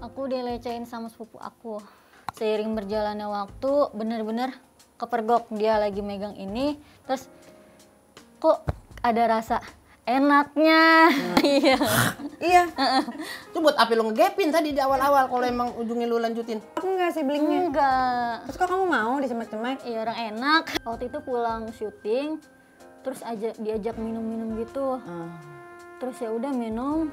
Aku dilecehin sama sepupu aku. Seiring berjalannya waktu, bener-bener kepergok dia lagi megang ini, terus kok ada rasa enaknya. Iya. Iya. Itu buat apa lo ngegepin tadi di awal-awal kalau emang ujungnya lu lanjutin? Aku enggak sih blingnya. Enggak. Terus kok kamu mau disemek-semek? Iya, orang enak. Waktu itu pulang syuting, terus diajak minum-minum gitu. Terus ya udah minum.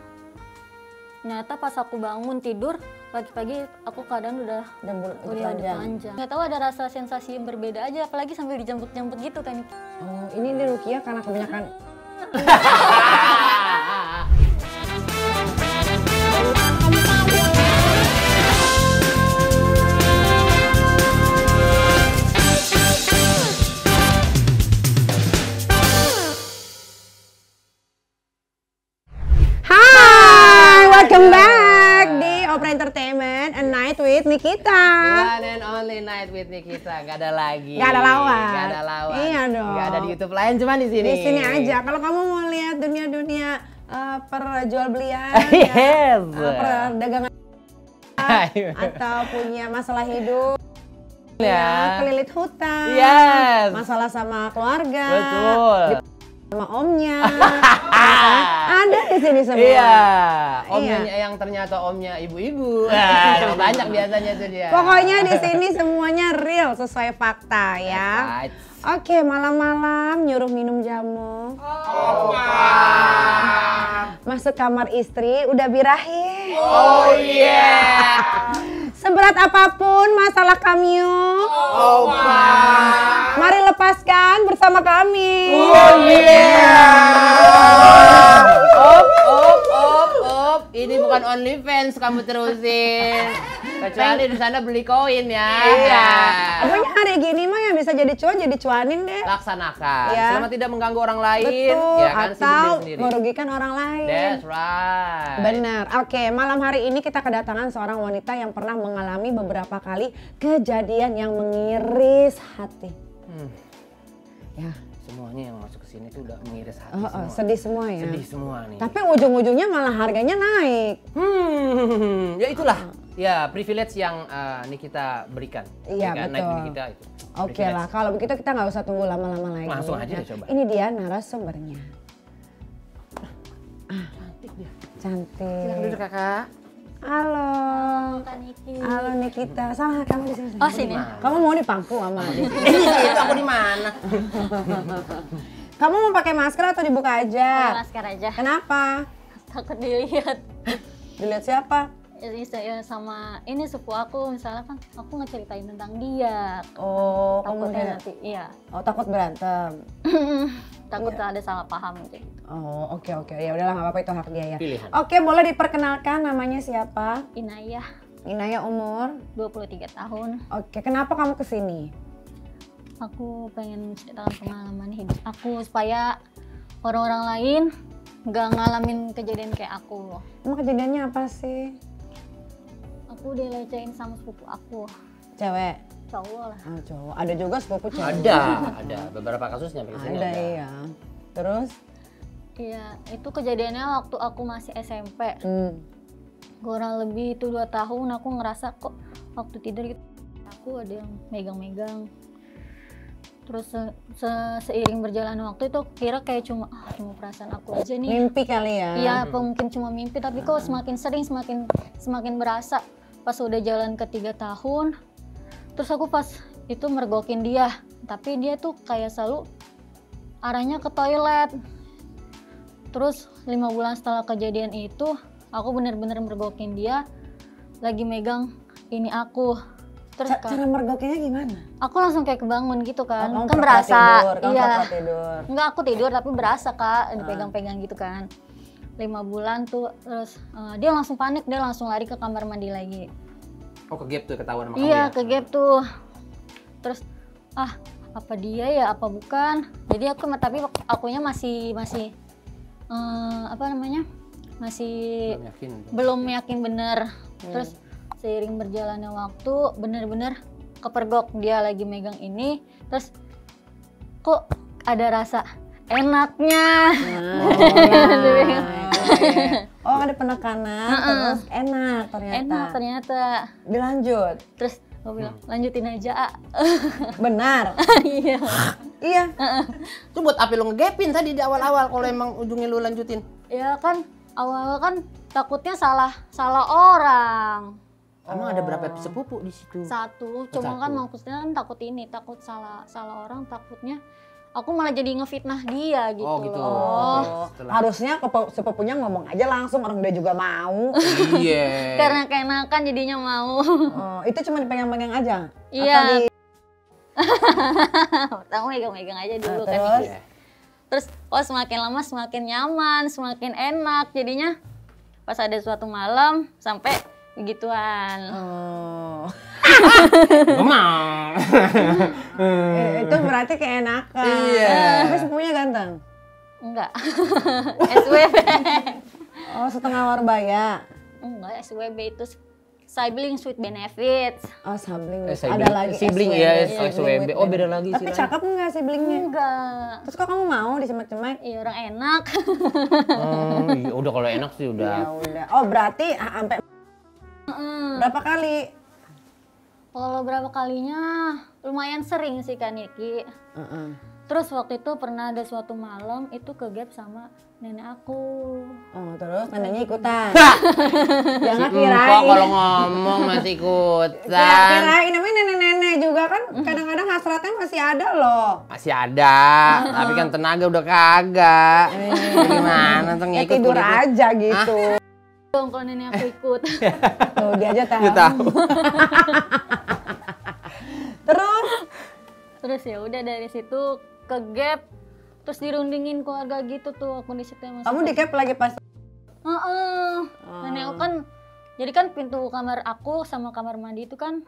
Ternyata pas aku bangun tidur, pagi-pagi aku keadaan udah telanjang. Nggak tahu ada rasa sensasi yang berbeda aja, apalagi sambil dijemput-jemput gitu kan. Oh, ini di Rukia karena kebanyakan. Welcome back di Opera Entertainment, A Night with Nikita. One and only night with Nikita, gak ada lagi. Gak ada lawan. Gak ada lawan. Iya dong. Gak ada di YouTube lain, cuma di sini. Di sini aja. Kalau kamu mau lihat dunia-dunia perjual belian, Yes. perdagangan atau punya masalah hidup, Ya. kelilit hutang, Yes. masalah sama keluarga, Betul. sama omnya, ada di sini semua. Iya. Omnya Iya. yang ternyata omnya ibu-ibu. Nah, banyak biasanya tuh dia. Pokoknya di sini semuanya real sesuai fakta ya. Right. Oke, malam-malam nyuruh minum jamu. Masuk kamar istri udah birahi. Oh yeah. Seberat apapun masalah kamu, mari lepaskan bersama kami. Oh yeah. Op. Ini bukan OnlyFans kamu terusin. Kecuali di sana beli koin ya. Iya. Pokoknya hari gini mah yang bisa jadi cuan, jadi cuanin deh. Laksanakan. Ya. Selama tidak mengganggu orang lain, Betul, ya kan atau sendiri. merugikan orang lain. That's right. Benar. Oke, malam hari ini kita kedatangan seorang wanita yang pernah mengalami beberapa kali kejadian yang mengiris hati. Ya. Semuanya yang masuk ke sini tuh udah mengiris hati semua. Sedih semua ya. Sedih semua nih. Tapi ujung-ujungnya malah harganya naik. Ya itulah. Ya, privilege yang Nikita berikan. Iya, Ya kan? betul. Naik Nikita itu. Oke Privilege. lah, kalau begitu kita nggak usah tunggu lama-lama lagi. Langsung aja deh coba. Ini dia narasumbernya. Cantik dia. Cantik. Silakan duduk kakak. Halo. Kak Niki. Halo Nikita. Sama kamu di sini. Oh, sini. Kamu mau dipangku sama adik? Itu aku di mana? Kamu mau pakai masker atau dibuka aja? Masker aja. Kenapa? Takut dilihat. Dilihat siapa? Ya, sama ini sepupu aku, misalnya kan aku ngeceritain tentang dia. Oh, Takutnya kamu nanti, iya. Oh, takut berantem. Takut ada salah paham gitu. Oh, oke. Ya udahlah, nggak apa-apa, itu hak dia ya. Pilihan. Oke, boleh diperkenalkan namanya siapa? Inayah, Inaya umur? 23 tahun. Oke, kenapa kamu kesini? Aku pengen menceritakan pengalaman hidup aku supaya orang-orang lain nggak ngalamin kejadian kayak aku. Emang kejadiannya apa sih? Aku dilecehin sama sepupu aku, Cewek? cowok lah. Oh, cowok. Ada juga sepupu cewek? Ada beberapa kasus nyampe ke sini. Ada, iya. Terus? Iya, itu kejadiannya waktu aku masih SMP. Kurang lebih itu 2 tahun aku ngerasa kok waktu tidur gitu aku ada yang megang-megang. Terus seiring berjalannya waktu itu aku kira kayak cuma perasaan aku aja nih. Mimpi kali ya? Iya, mungkin cuma mimpi, tapi kok semakin sering semakin berasa. Pas udah jalan ke 3 tahun, terus aku pas itu mergokin dia, tapi dia tuh kayak selalu arahnya ke toilet. Terus 5 bulan setelah kejadian itu, aku bener-bener mergokin dia, lagi megang ini aku. Terus Cara mergokinya gimana? aku langsung kayak kebangun gitu kan, Oh, kan berasa. Iya. Tidur. Enggak, aku tidur tapi berasa Kak, dipegang-pegang gitu kan. 5 bulan tuh, terus dia langsung panik, dia langsung lari ke kamar mandi lagi. Oh, ke gap tuh ketahuan sama kamu Iya, ya? ke gap tuh. Terus apa dia ya, apa bukan? Jadi tapi akunya masih apa namanya? Masih belum yakin bener. Terus seiring berjalannya waktu, bener-bener kepergok dia lagi megang ini, terus kok ada rasa enaknya. Oh ada penekanan, terus enak ternyata. Enak ternyata. Dilanjut. Terus gue bilang lanjutin aja A. Benar. Iya. Iya. Itu buat apa lu ngegapin tadi di awal-awal kalau emang ujungnya lu lanjutin? Ya kan awal kan takutnya salah orang. Emang ada berapa sepupu di situ? Satu, cuma kan maksudnya kan takut salah orang, takutnya aku malah jadi ngefitnah dia gitu. Oh gitu. loh. Harusnya sepupunya ngomong aja langsung, orang dia juga mau. Iya. Karena keenakan jadinya mau. Oh, itu cuma dipegang-pegang aja? Iya. Aku megang-megang aja dulu kan. Terus? Iki. Terus semakin lama semakin nyaman, semakin enak jadinya. Pas ada suatu malam sampai begituan. Oh. Emang. Itu berarti keenakan. Iya. Tapi sepupunya ganteng? Enggak. SWB. Oh, setengah warbaya. Enggak, SWB itu sibling with benefits. Oh, sibling. Sibling. Ada lagi Sibling SWB. ya, Sibling SWB. with Oh, beda benefit. lagi Tapi sih. cakep nggak siblingnya? Enggak. Terus kok kamu mau dicemek-cemek? Iya orang enak. Iya, udah kalau enak sih udah. Ya udah. Oh, berarti sampai berapa kali? Kalau berapa kalinya lumayan sering sih Kak Niki. Terus waktu itu pernah ada suatu malam itu kegap sama nenek aku. Oh, terus neneknya ikutan. Si Jangan Empok kirain. kalau ngomong masih ikutan. Kirain namanya nenek-nenek juga kan kadang-kadang hasratnya masih ada loh. Masih ada, tapi kan tenaga udah kagak. Gimana tuh Ya ngikut tidur kulit? aja gitu. Dong kalau nenek aku ikut. Tuh dia aja tahu. Dia tahu. Terus Terus ya udah dari situ kegap terus dirundingin keluarga gitu tuh aku di situ emang. kamu di cap lagi pas Nenek aku kan jadi kan pintu kamar aku sama kamar mandi itu kan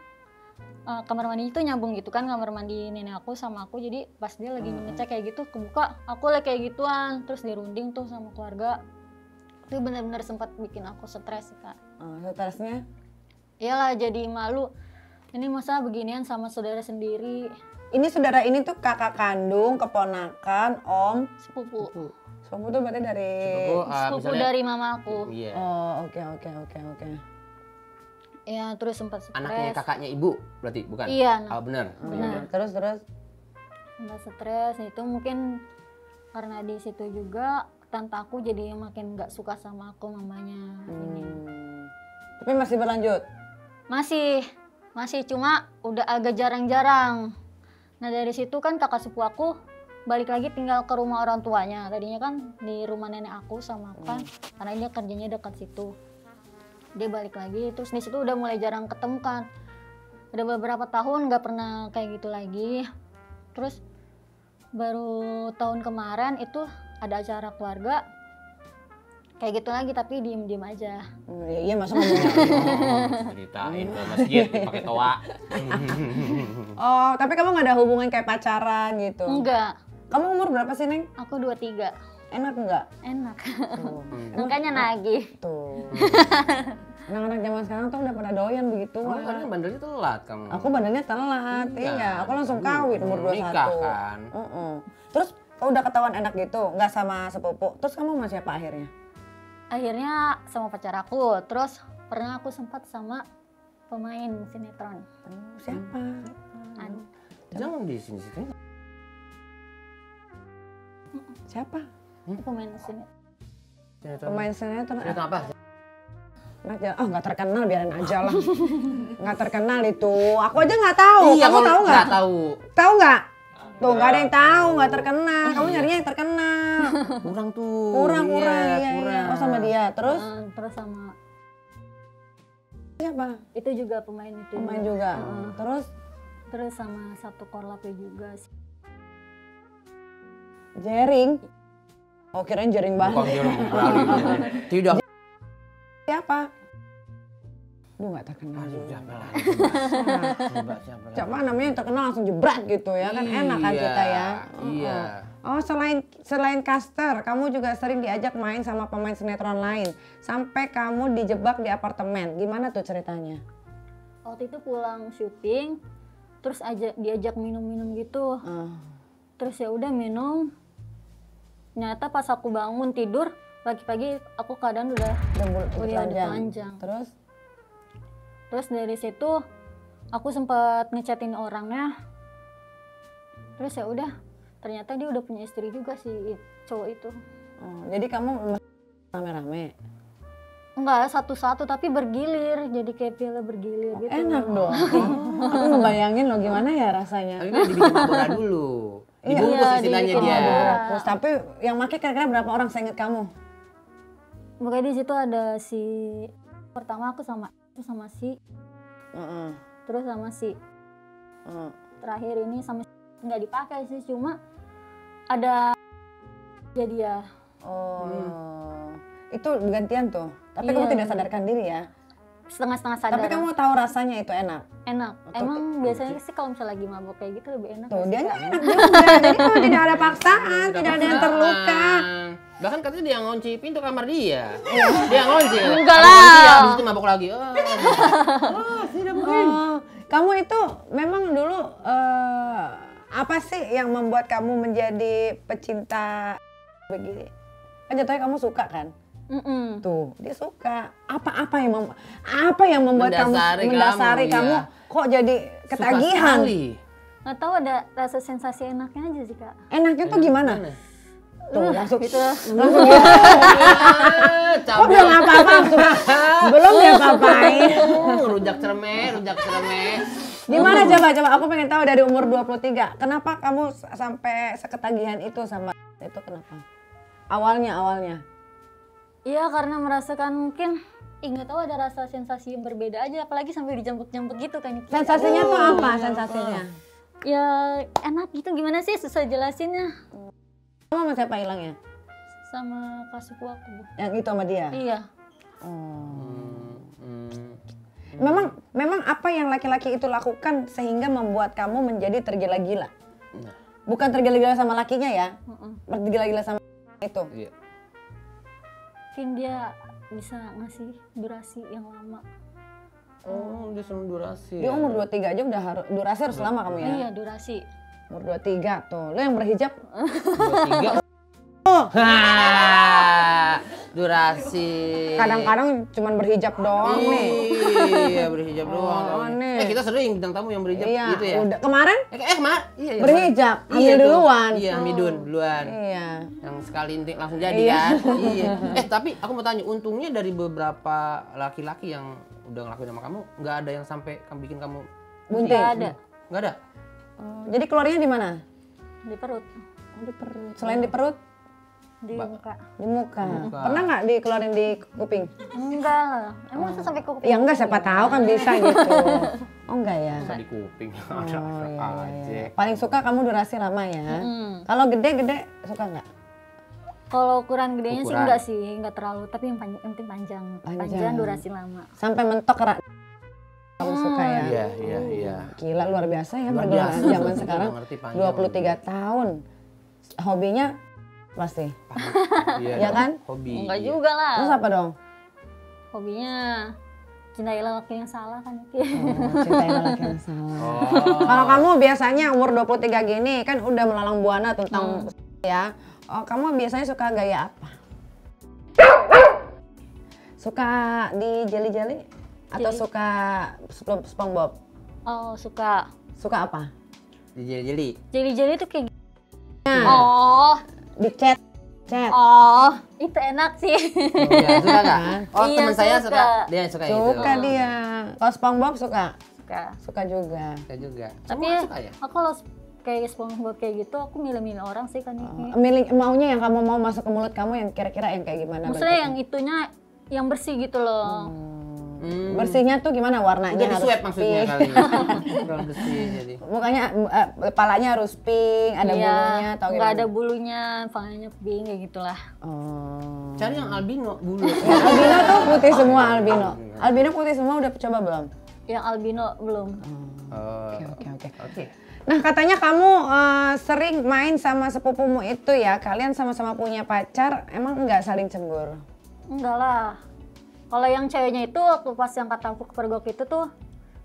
kamar mandi itu nyambung gitu kan, kamar mandi nenek aku sama aku, jadi pas dia lagi ngecek kayak gitu kebuka aku lagi kayak gituan terus dirunding tuh sama keluarga. Itu benar-benar sempat bikin aku stres sih Kak. stresnya. Iyalah jadi malu, ini masa beginian sama saudara sendiri. Ini saudara ini tuh kakak kandung, keponakan, om, Sepupu sepupu tuh berarti dari. sepupu dari mama aku. Iya. Oh, oke. Ya terus sempat stres. Anaknya kakaknya ibu berarti bukan? Iya, Oh benar. benar. Terus Sempat stres itu mungkin karena di situ juga tante aku jadi makin nggak suka sama aku mamanya ini. Tapi masih berlanjut. Masih cuma udah agak jarang-jarang. Nah dari situ kan kakak sepupu aku balik lagi tinggal ke rumah orang tuanya. Tadinya kan di rumah nenek aku sama aku kan, karena dia kerjanya dekat situ. Dia balik lagi, terus di situ udah mulai jarang ketemu kan. Udah beberapa tahun nggak pernah kayak gitu lagi. Terus baru tahun kemarin itu ada acara keluarga kayak gitu lagi tapi diem-diem aja. Iya masa ngomongnya. Ceritain ke masjid pakai toa. Oh, tapi kamu nggak ada hubungan kayak pacaran gitu? Enggak, Kamu umur berapa sih, Neng? aku 23. Enak nggak? Enak. Tuh. Makanya nagih. Tuh. Anak-anak zaman sekarang tuh udah pada doyan begitu. Kamu kan bandelnya telat kamu. Aku badannya telat, iya. Aku langsung kawin umur 21. Nikah kan. Terus udah ketahuan enak gitu, nggak sama sepupu. Terus kamu sama siapa akhirnya? Akhirnya sama pacar aku, terus pernah aku sempat sama pemain sinetron. Siapa? Jangan di sini. Siapa? Pemain sinetron. Pemain sinetron. Cerita apa? Nggak terkenal, biarin aja lah. Nggak terkenal itu. Aku aja nggak tahu. Iya, Kamu tahu nggak? Nggak tahu. Tahu nggak? Tuh nggak ada yang tahu, nggak terkenal. Kamu nyarinya yang terkenal. Kurang tuh. Kurang. Iya. Oh sama dia. Terus Terus sama siapa? itu juga pemain itu. Pemain juga. Terus sama satu korlapnya juga sih. Jering. Oh kirain Jering Bukan banget. dia beralih. Tidak. Siapa? Duh nggak terkenal. Siapa lagi? Siapa lagi? Coba namanya yang terkenal langsung jebret gitu ya kan, enak kan kita ya. Iya. Oh selain caster, kamu juga sering diajak main sama pemain sinetron lain sampai kamu dijebak di apartemen. Gimana tuh ceritanya? Waktu itu pulang syuting, terus diajak minum-minum gitu. Terus ya udah minum. Ternyata pas aku bangun tidur Pagi-pagi aku keadaan udah panjang. Terus dari situ aku sempat ngechatin orangnya. Terus ya udah, ternyata dia udah punya istri juga sih cowok itu. Oh, jadi kamu rame-rame? Enggak, satu-satu tapi bergilir, jadi kayak piala bergilir gitu. Enak dong. Aku ngebayangin loh gimana ya rasanya. Tapi kan dibikin mabora dulu. Dibungkus istilahnya dia. Dibungkus. Tapi yang make kira-kira berapa orang seinget kamu? Makanya di situ ada si pertama aku sama si terus sama si terakhir ini sama nggak dipakai sih, cuma ada jadi ya. Itu gantian tuh. Tapi kamu tidak sadarkan diri ya? Setengah-setengah sadar. Tapi kamu tahu rasanya itu enak? Enak. Emang biasanya sih kalau misalnya lagi mabok kayak gitu lebih enak. Tuh, dia enak juga. Jadi kalau tidak ada paksaan, tidak ada yang terluka. Bahkan katanya dia ngunci pintu kamar dia. Dia ngunci. Enggak lah. Dia habis itu mabok lagi. Tidak mungkin. Kamu itu memang dulu apa sih yang membuat kamu menjadi pecinta begini? Kan jatuhnya kamu suka kan? Tuh, dia suka. Apa yang membuat mendasari kamu ya. kok jadi ketagihan? Nggak tahu, ada rasa sensasi enaknya aja sih Kak. Enaknya tuh gimana? Tuh, langsung gitu. Kok belum apa-apa? Belum dia apa-apain. Rujak cermeh. Gimana coba aku pengen tahu dari umur 23. Kenapa kamu sampai seketagihan itu sama itu, kenapa? Awalnya. Iya, karena merasakan mungkin nggak tahu, ada rasa sensasi yang berbeda aja, apalagi sampai dijemput-jemput gitu kan. Sensasinya tuh apa sensasinya? Ya enak gitu, gimana sih susah jelasinnya. Kamu sama siapa hilangnya? Sama kasihku aku. Yang itu sama dia? Iya. Memang apa yang laki-laki itu lakukan sehingga membuat kamu menjadi tergila-gila? Bukan tergila-gila sama lakinya ya? Tergila-gila sama itu? Iya. Mungkin dia bisa ngasih durasi yang lama. Dia senang durasi. Dia umur 23 aja udah durasi harus lama kamu ya? Iya, durasi. Umur 23 tuh. Lo yang berhijab? 23. Durasi. Kadang-kadang cuman berhijab doang nih. Iya, berhijab doang. Nih. Kita sering bintang tamu yang berhijab Iya, gitu ya. udah. Kemarin? Iya, berhijab, Iya ambil tuh. duluan. Iya, midun duluan. Iya. Yang sekali intik langsung jadi kan. Iya. Tapi aku mau tanya, untungnya dari beberapa laki-laki yang udah ngelakuin sama kamu, nggak ada yang sampai bikin kamu bunting? Nggak ada. Nggak ada? Jadi keluarnya di mana? Di perut. Di perut. Selain di perut? Di muka. Di muka. Pernah nggak dikeluarin di kuping? Enggak lah. Emang masa sampai ke kuping? Ya enggak, siapa tahu kan bisa gitu. Oh enggak ya? Bisa di kuping. Iya. Paling suka kamu durasi lama ya? Kalau gede suka nggak? Kalau ukuran gedenya sih Ukuran. enggak sih, enggak terlalu. Tapi yang penting panjang. Panjang, durasi lama. Sampai mentok kerak. Kamu suka ya? Iya. Gila, luar biasa ya Luar pergaulan biasa. zaman sekarang. Ngerti panjang. 23 tahun. Hobinya pasti. Iya Ya kan? Hobi. Enggak juga lah. Terus apa dong? Hobinya cintailah laki yang salah kan. Cintai laki yang salah. Kalau kamu biasanya umur 23 gini kan udah melalang buana tentang ya. Oh, kamu biasanya suka gaya apa? Suka di jeli-jeli? Atau suka SpongeBob? Oh, suka. Suka apa? Di jeli-jeli. Jeli-jeli itu kayak Nah, oh, di chat. oh, itu enak sih. Iya, suka nggak? Oh, Iya, teman saya suka. suka. Dia suka itu. Suka dia. Kalau SpongeBob suka? Suka. Suka juga. Suka juga. Tapi Semua suka ya? aku kalau kayak SpongeBob kayak gitu, aku milih-milih orang sih kan ini. Milih maunya yang kamu mau masuk ke mulut kamu yang kira-kira yang kayak gimana? Maksudnya yang itunya yang bersih gitu loh. Bersihnya tuh gimana warnanya? Udah di harus swab maksudnya pink. kali. Kurang bersih jadi. Mukanya, kepalanya harus pink, ada bulunya atau nggak gimana? ada bulunya, palanya pink kayak gitulah. Oh. Cari yang albino bulu. Ya, albino tuh putih semua albino. Albino putih semua udah coba belum? Yang albino belum. Oke. Nah katanya kamu sering main sama sepupumu itu ya, kalian sama-sama punya pacar, emang nggak saling cemburu? Enggak lah. Kalau yang ceweknya itu waktu pas yang kata aku kepergok itu tuh,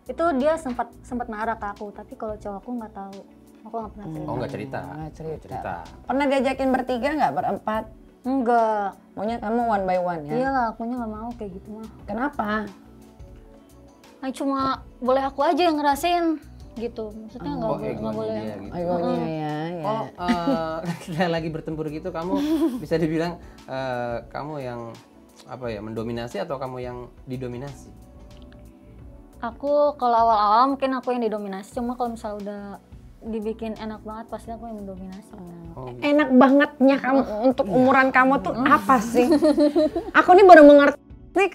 itu dia sempat marah ke aku. Tapi kalau cowokku nggak tahu. Aku nggak pernah cerita. Oh nggak cerita. Nggak cerita. Pernah diajakin bertiga nggak, berempat? Enggak. Maunya kamu one by one ya? Iya lah, akunya nggak mau kayak gitu mah. Kenapa? Nah, cuma boleh aku aja yang ngerasain gitu. Maksudnya nggak egonya boleh. dia gitu. Egonya ya. Oh, kita lagi bertempur gitu, kamu bisa dibilang kamu yang apa ya, mendominasi atau kamu yang didominasi? Aku kalau awal-awal mungkin aku yang didominasi, cuma kalau misalnya udah dibikin enak banget pasti aku yang mendominasi. Oh, gitu. Enak bangetnya kamu untuk umuran kamu tuh apa sih? Aku nih baru mengerti nih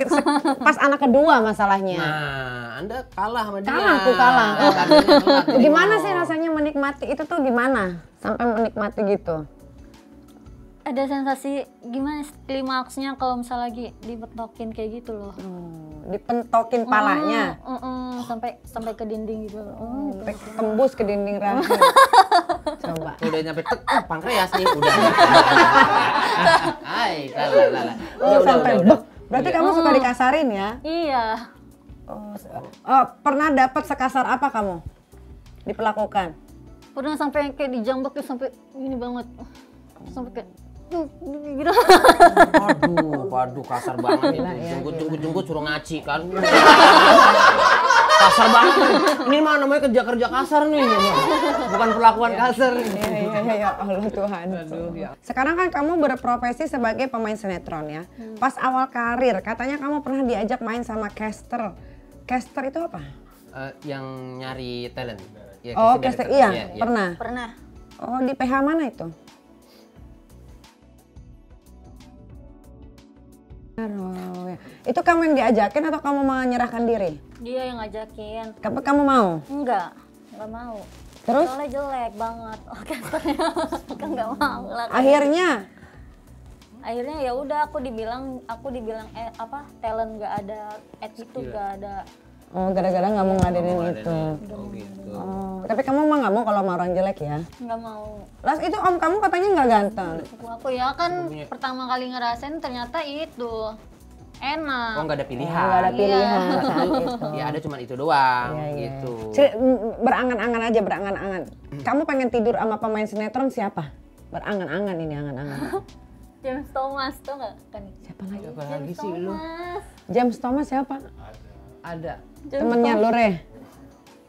pas anak kedua masalahnya. Nah, Anda kalah sama dia. Kalah, aku kalah. Katanya telat. Gimana Oh. sih rasanya menikmati itu tuh gimana? Sampai menikmati gitu. Ada sensasi gimana klimaksnya kalau misalnya lagi dibetokin kayak gitu loh. Dipentokin palanya. Sampai ke dinding gitu. Sampai tembus ke dinding rahim. Coba. Udah nyampe pankreas nih, udah. Hai, salah. Oh, sampai udah. Berarti Iya. kamu suka dikasarin ya? Iya. Pernah dapat sekasar apa kamu? Diperlakukan? Pernah sampai kayak dijambak tuh sampai gini banget. Sampai kayak gitu. Waduh, kasar banget Gila, itu. ya, Jenggut suruh ngaci kan. Kasar banget nih. Ini mah namanya kerja kasar nih. Bukan perlakuan kasar. Iya, Allah Tuhan. Sekarang kan kamu berprofesi sebagai pemain sinetron ya. Pas awal karir, katanya kamu pernah diajak main sama caster. Caster itu apa? Yang nyari talent. Ya, Oh, casting caster, director. iya, pernah. Pernah. Oh, di PH mana itu? Oh, ya. Itu kamu yang diajakin atau kamu menyerahkan diri? Dia yang ngajakin. Kamu mau? Enggak mau. Terus? Soalnya jelek banget. Oke, kan nggak mau lah. Akhirnya? Akhirnya ya udah aku dibilang talent nggak ada, attitude nggak ada. Oh, gara-gara nggak mau ngadainin itu. Oh gitu. Oh, tapi kamu mah nggak mau kalau sama orang jelek ya? Nggak mau. Las itu om kamu katanya nggak ganteng. Aku ya kan pertama kali ngerasain ternyata itu enak. Oh, nggak ada pilihan. Nggak ada pilihan Iya. saat itu. Ya ada cuma itu doang Iya, iya. gitu. Berangan-angan aja, berangan-angan. Kamu pengen tidur sama pemain sinetron siapa? Berangan-angan ini, angan-angan. James Thomas tuh nggak kan? Siapa lagi? Apa lagi sih lu? James Thomas siapa? Ada. Temennya lu, Re?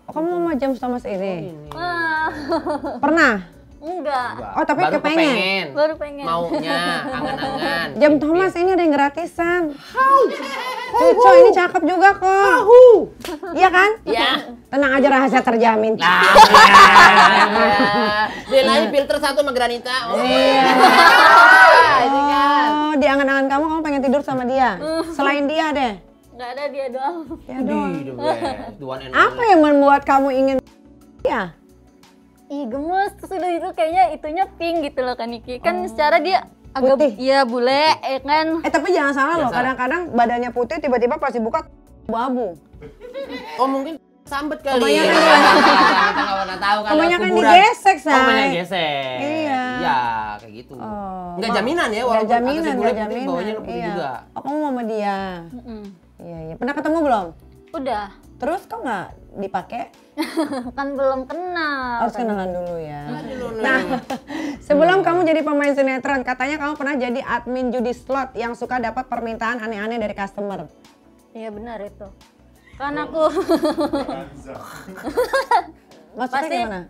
Oh, kamu sama James Thomas ini? Wah, Pernah? enggak. Oh, tapi Baru kepengen. Baru pengen. Maunya angan-angan. James Thomas ini ada yang gratisan. Cucu ini cakep juga kok. Iya kan? Iya. Tenang aja, rahasia terjamin. Dia lain filter satu sama Granita. Oh, Iya. ini kan. Oh, di angan-angan kamu pengen tidur sama dia. Selain dia deh. Nggak ada dia doang. Ya dong. The best, the one and Apa only. yang membuat kamu ingin dia? Ih gemes, terus udah itu kayaknya itunya pink gitu loh kan Niki. Kan secara dia agak Putih. iya bule, kan. Tapi jangan salah loh, Jangan salah. kadang-kadang badannya putih tiba-tiba pas dibuka abu-abu. Oh mungkin sambet kali. Kebanyakan ya. Kita nggak pernah tahu kalau Kebanyakan kuburan. digesek, Say. Oh, banyak gesek. Iya. Iya, kayak gitu. Oh, Nggak jaminan ya, Nggak walaupun jaminan, atasnya nggak bule putih, jaminan. bawahnya putih Iya. juga. Oh, kamu mau sama dia? Mm-mm. Iya, iya. Pernah ketemu belum? Udah, Terus kok nggak dipakai? kan belum kenal. Harus kenalan dulu ya. Nah, Sebelum kamu jadi pemain sinetron, katanya kamu pernah jadi admin judi slot yang suka dapat permintaan aneh-aneh dari customer. Iya benar itu. Kan aku Maksudnya pasti gimana?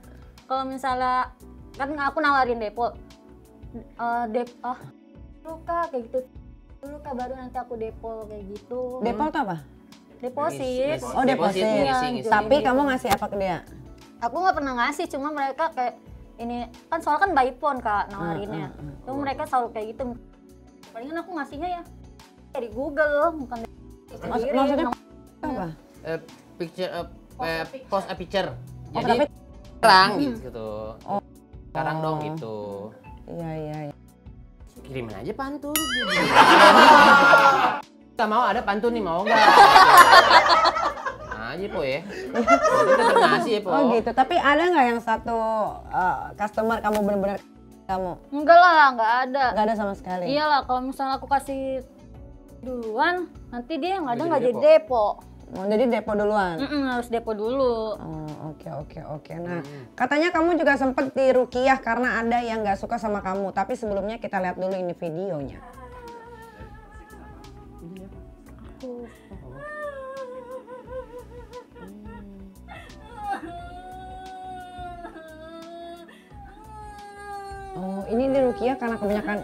kalau misalnya kan aku nawarin depo, luka kayak gitu. Luka baru nanti aku depo kayak gitu. Depol tuh apa? Deposit. Oh, deposit. ngisi. Tapi kamu ngasih apa ke dia? Aku nggak pernah ngasih, cuma mereka kayak ini kan soalnya kan by phone Kak nawarinnya. Cuma mereka selalu kayak gitu. Palingan aku ngasihnya ya dari Google, bukan dari sendiri. Maksudnya apa? Picture, post a picture. Oh, Jadi tapi- sekarang gitu. Oh. Sekarang dong gitu. Iya, iya, iya. Kirimin aja pantun. Kita mau ada pantun nih, mau nggak? Nah, aja po ya. Jadi tetap ngasih ya po. Oh gitu, tapi ada nggak yang satu customer kamu benar-benar kamu? Enggak lah, nggak ada. Nggak ada sama sekali? Iyalah, kalau misalnya aku kasih duluan, nanti dia yang ada Nggak nggak jadi jadi depo. Oh, jadi depo duluan? Harus depo dulu. Oh, oke. Nah, katanya kamu juga sempet diruqyah karena ada yang nggak suka sama kamu. Tapi sebelumnya kita lihat dulu ini videonya. Oh, ini diruqyah karena kebanyakan.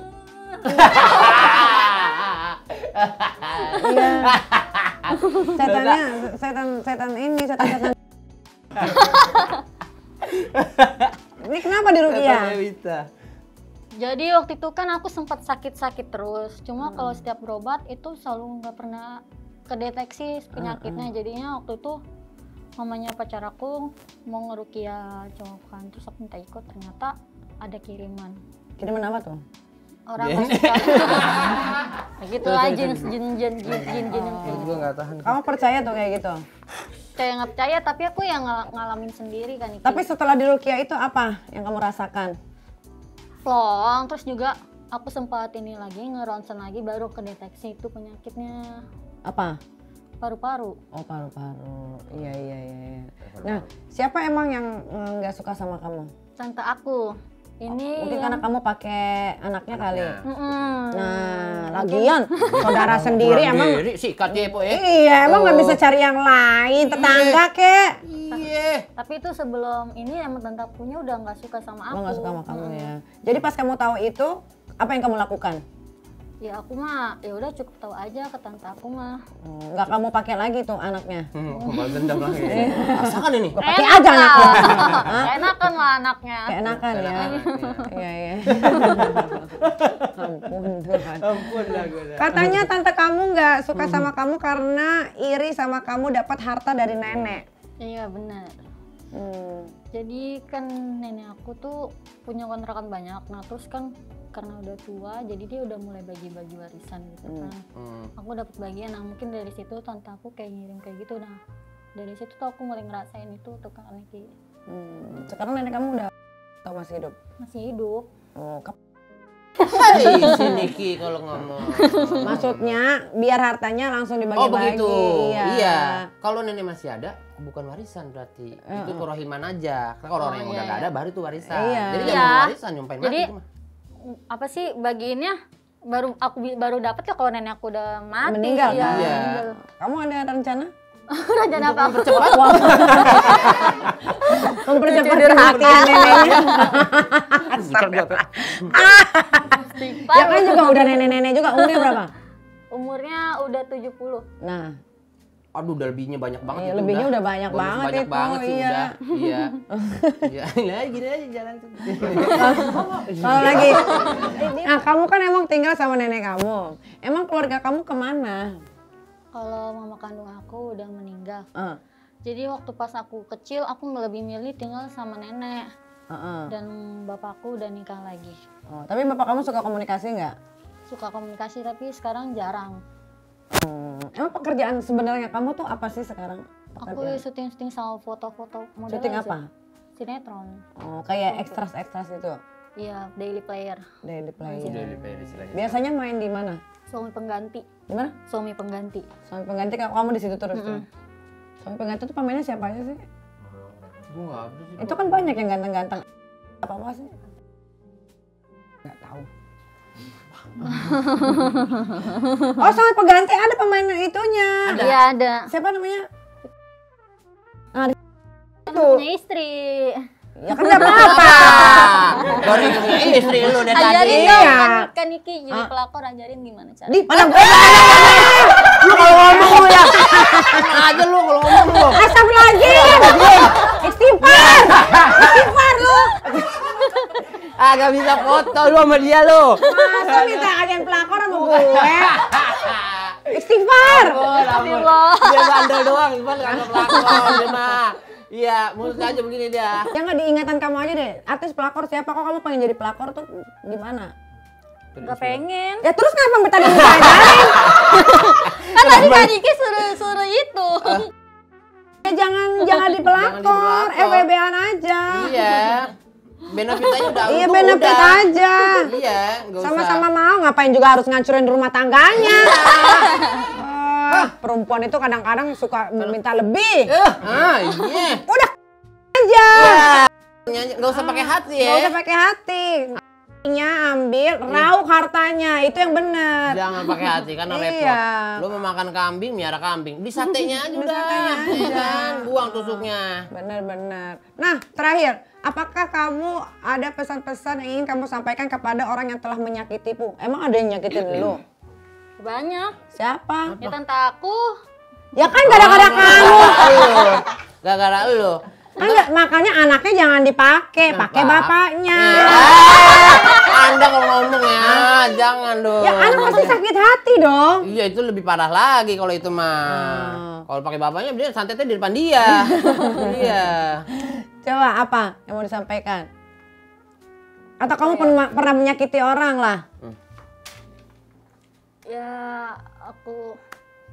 Iya. Setan ini. Ini kenapa diruqyah? Jadi waktu itu kan aku sempat sakit-sakit terus. Cuma kalau setiap berobat itu selalu nggak pernah kedeteksi penyakitnya. Jadinya waktu itu mamanya pacar aku mau ngeruqyah cowok kan. Terus aku minta ikut, ternyata ada kiriman. Kiriman apa tuh? Orang nggak suka. Gitu lah jin yang kayak gitu. Gue nggak tahan. Kamu percaya tuh kayak gitu? Kayak nggak percaya, tapi aku yang ngalamin sendiri kan. Tapi setelah diruqyah itu apa yang kamu rasakan? Plong, terus juga aku sempat ini lagi ngeronsen lagi baru kedeteksi itu penyakitnya. Apa? Paru-paru. Oh, paru-paru. Iya. Nah, siapa emang yang nggak suka sama kamu? Tante aku. Ini mungkin karena kamu pakai anaknya kali. Nah, lagian saudara sendiri emang sikat ya, Po ya. Iya, emang nggak bisa cari yang lain, tetangga kek. Iya. Tapi itu sebelum ini emang tante akunya udah nggak suka sama aku. Nggak suka sama kamu ya. Jadi pas kamu tahu itu, apa yang kamu lakukan? Ya aku mah ya udah cukup tahu aja ke tante aku mah. Nggak kamu pakai lagi tuh anaknya? Balas dendam lagi. Rasakan ini. Pakai aja anaknya. Enakan lah anaknya. Enakan ya. Iya. Ampun lah gue. Katanya tante kamu nggak suka sama kamu karena iri sama kamu dapat harta dari nenek. Iya benar. Jadi kan nenek aku tuh punya kontrakan banyak. Nah terus kan karena udah tua, jadi dia udah mulai bagi-bagi warisan gitu kan. Aku dapat bagian, nah mungkin dari situ tante aku kayak ngirim kayak gitu. Nah dari situ tuh aku mulai ngerasain itu tuh Kak Niki. Sekarang nenek kamu udah atau masih hidup? Masih hidup. Oh, si Niki kalau ngomong. Maksudnya biar hartanya langsung dibagi-bagi. Oh begitu. Iya. Kalau nenek masih ada, bukan warisan berarti. Itu kerohiman aja. Karena kalau orang yang udah nggak ada, baru itu warisan. Jadi jangan warisan nyumpain mati. Apa sih bagiinnya baru dapat ya kalau nenek aku udah mati. Meninggal. Ya. Iya. Kamu ada rencana? Rencana apa? Mempercepat. Mempercepat kematian neneknya. Ya kan juga udah nenek-nenek juga. Umurnya berapa? Umurnya udah 70. Nah. Aduh, udah lebihnya banyak banget. Iya, lebihnya udah banyak banget banyak itu. Banget sih iya. Udah. Iya. Iya, gini aja jalan. Kalau lagi, nah kamu kan emang tinggal sama nenek kamu. Emang keluarga kamu kemana? Kalau mama kandung aku udah meninggal. Jadi waktu pas aku kecil, aku lebih milih tinggal sama nenek. Dan bapakku udah nikah lagi. Tapi bapak kamu suka komunikasi nggak? Suka komunikasi, tapi sekarang jarang. Emang pekerjaan sebenarnya kamu tuh apa sih sekarang? Aku syuting sama foto-foto model. Syuting apa? Sinetron. Oh, kayak ekstras-ekstras itu? Iya, daily player. Daily player. Istilahnya. Biasanya main di mana? Suami pengganti. Di mana? Suami pengganti. Suami pengganti, kamu di situ terus tuh. Suami pengganti tuh pemainnya siapa aja sih? Itu kan banyak yang ganteng-ganteng. Apa sih? Nggak tahu. Oh, suami pengganti ada pemain itunya. Iya ada. Siapa namanya? Itu punya istri. Ya kan nggak apa-apa. Baru punya istri lu dari tadi. Ajarin dong kan Niki jadi pelakor, ajarin gimana cara. Di mana gue? Lu kalau ngomong lu ya. Aja lu kalau ngomong lu. Astagfirullahaladzim. Istighfar. Istighfar lu. Agak bisa foto lu sama dia lu. Masa minta agen pelakor sama gue? Istighfar. Astagfirullah. Dia bandel doang, cuman nggak ada pelakor dia mah. Iya, mulutnya aja begini dia. Yang nggak diingatan kamu aja deh. Artis pelakor siapa? Kok kamu pengen jadi pelakor tuh gimana? Gak pengen. Ya terus kenapa tadi ditanyain? Kan tadi Kak Niki suruh itu. Ya jangan di pelakor, FWB-an aja. Iya. Benefitnya udah. Iya benefit aja. Iya, nggak usah. Sama-sama mau, ngapain juga harus ngancurin rumah tangganya. perempuan itu kadang-kadang suka meminta lebih. Iya. Udah aja. Nggak usah pakai hati ya. Nggak usah pakai hati. Nya ambil, raup hartanya, itu yang benar. Jangan pakai hati karena repot. Lu mau makan kambing, miara kambing, di satenya aja udah. Ya kan, buang tusuknya. Benar-benar. Nah, terakhir, apakah kamu ada pesan-pesan yang ingin kamu sampaikan kepada orang yang telah menyakitimu? Emang ada yang nyakitin lu? Banyak. Siapa? Ya tante aku. Ya kan gara-gara kamu. Gara-gara lu. Enggak, makanya anaknya jangan dipakai, pakai bapaknya. Anda kalau ngomong ya, jangan dong. Ya anak pasti sakit hati dong. Iya, itu lebih parah lagi kalau itu mah. Kalau pakai bapaknya dia santetnya di depan dia. Iya. Coba apa yang mau disampaikan? Atau kamu pernah menyakiti orang lah? Ya aku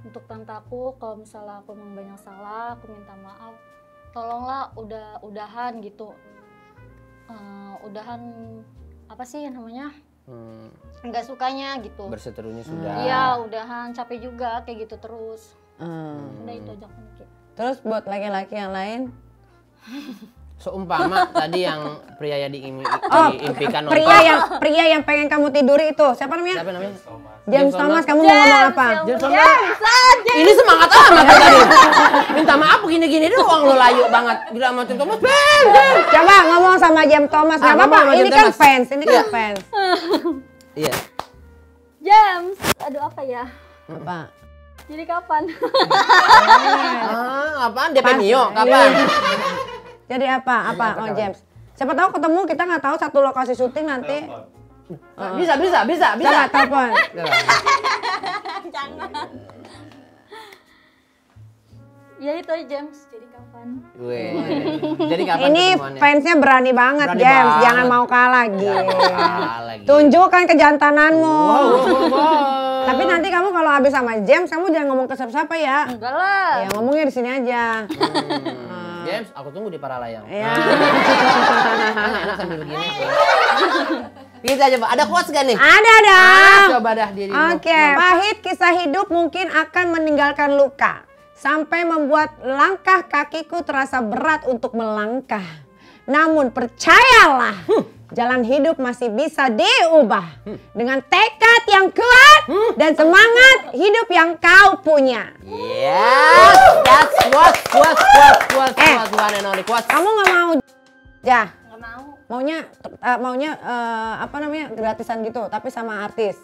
untuk tante aku, kalau misalnya aku memang banyak salah, aku minta maaf. Tolonglah udahan gitu. Udahan apa sih namanya? Nggak sukanya gitu. Berseterunya sudah. Iya, udahan, capek juga kayak gitu terus. Udah itu aja kan. Terus buat laki-laki yang lain? Seumpama tadi yang pria yang diimpikan nonton. Pria yang pengen kamu tiduri itu. Siapa namanya? Siapa namanya? James Thomas, kamu mau ngomong apa? James Thomas. Ini semangat amat tadi. Minta maaf gini-gini doang lo layu banget. Gila sama James Thomas. Coba ngomong sama James Thomas. Enggak apa-apa. Ini kan fans, fans. Iya. James, aduh apa ya? Apa? Jadi kapan? Apaan? DP Mio? Kapan? Jadi apa? Oh James. Siapa tahu ketemu, kita nggak tahu satu lokasi syuting nanti. Bisa. Coba telepon. Jangan. Ya itu aja James, jadi kapan? Jadi kapan ini ketemuannya? fansnya berani banget, Berani James. banget. Jangan mau kalah lagi. Lagi. Tunjukkan kejantananmu. Wow. Tapi nanti kamu kalau habis sama James, kamu jangan ngomong ke siapa-siapa ya. Enggak lah. Ya ngomongnya di sini aja. James, aku tunggu di Paralayang. Ya. Enak sambil begini. Kita aja, Pak. Ada quotes gak nih? Ada dong. Coba dah diri. Oke. Pahit kisah hidup mungkin akan meninggalkan luka. Sampai membuat langkah kakiku terasa berat untuk melangkah. Namun percayalah, jalan hidup masih bisa diubah. Dengan tekad yang kuat dan semangat hidup yang kau punya. Yes, that's quotes. One and only quotes. Kamu nggak mau ya? Nggak mau. Maunya apa namanya, gratisan gitu, tapi sama artis.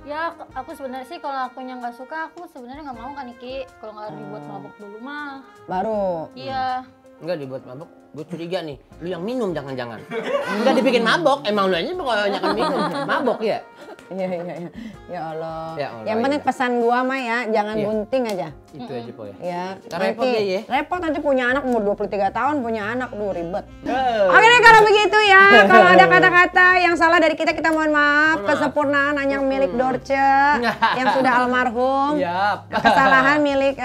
Ya aku sebenarnya sih kalau akunya nggak suka, aku sebenarnya nggak mau kan Niki. Kalau nggak dibuat mabuk dulu mah. Baru. Iya. Enggak dibuat mabok. Gue curiga nih, lu yang minum jangan-jangan. Enggak dibikin mabok, emang lu aja pokoknya kan minum. Mabok ya? Iya. Ya Allah. Ya Allah, Yang penting iya. pesan gua mah ya, jangan Iya. bunting aja. Itu aja po ya. Ya. Ntar repot dia ya. Repot nanti punya anak umur 23 tahun, punya anak, ribet. Oke deh kalau begitu ya. Kalau ada kata-kata yang salah dari kita mohon maaf. Kesempurnaan hanya milik Dorce yang sudah almarhum. Yap. Kesalahan milik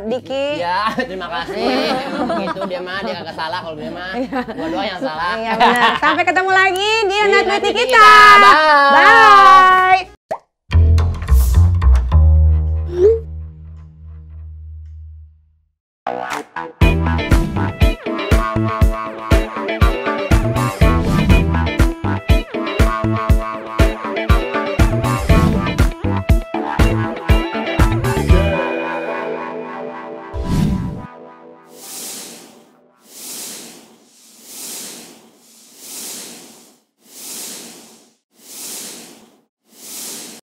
Diki. Ya, terima kasih. Emang begitu dia mah, dia kagak salah kalau dia mah. Gua doang yang salah. Iya benar. Sampai ketemu lagi di Di Night Night Meeting Meeting kita. kita. Bye. Bye.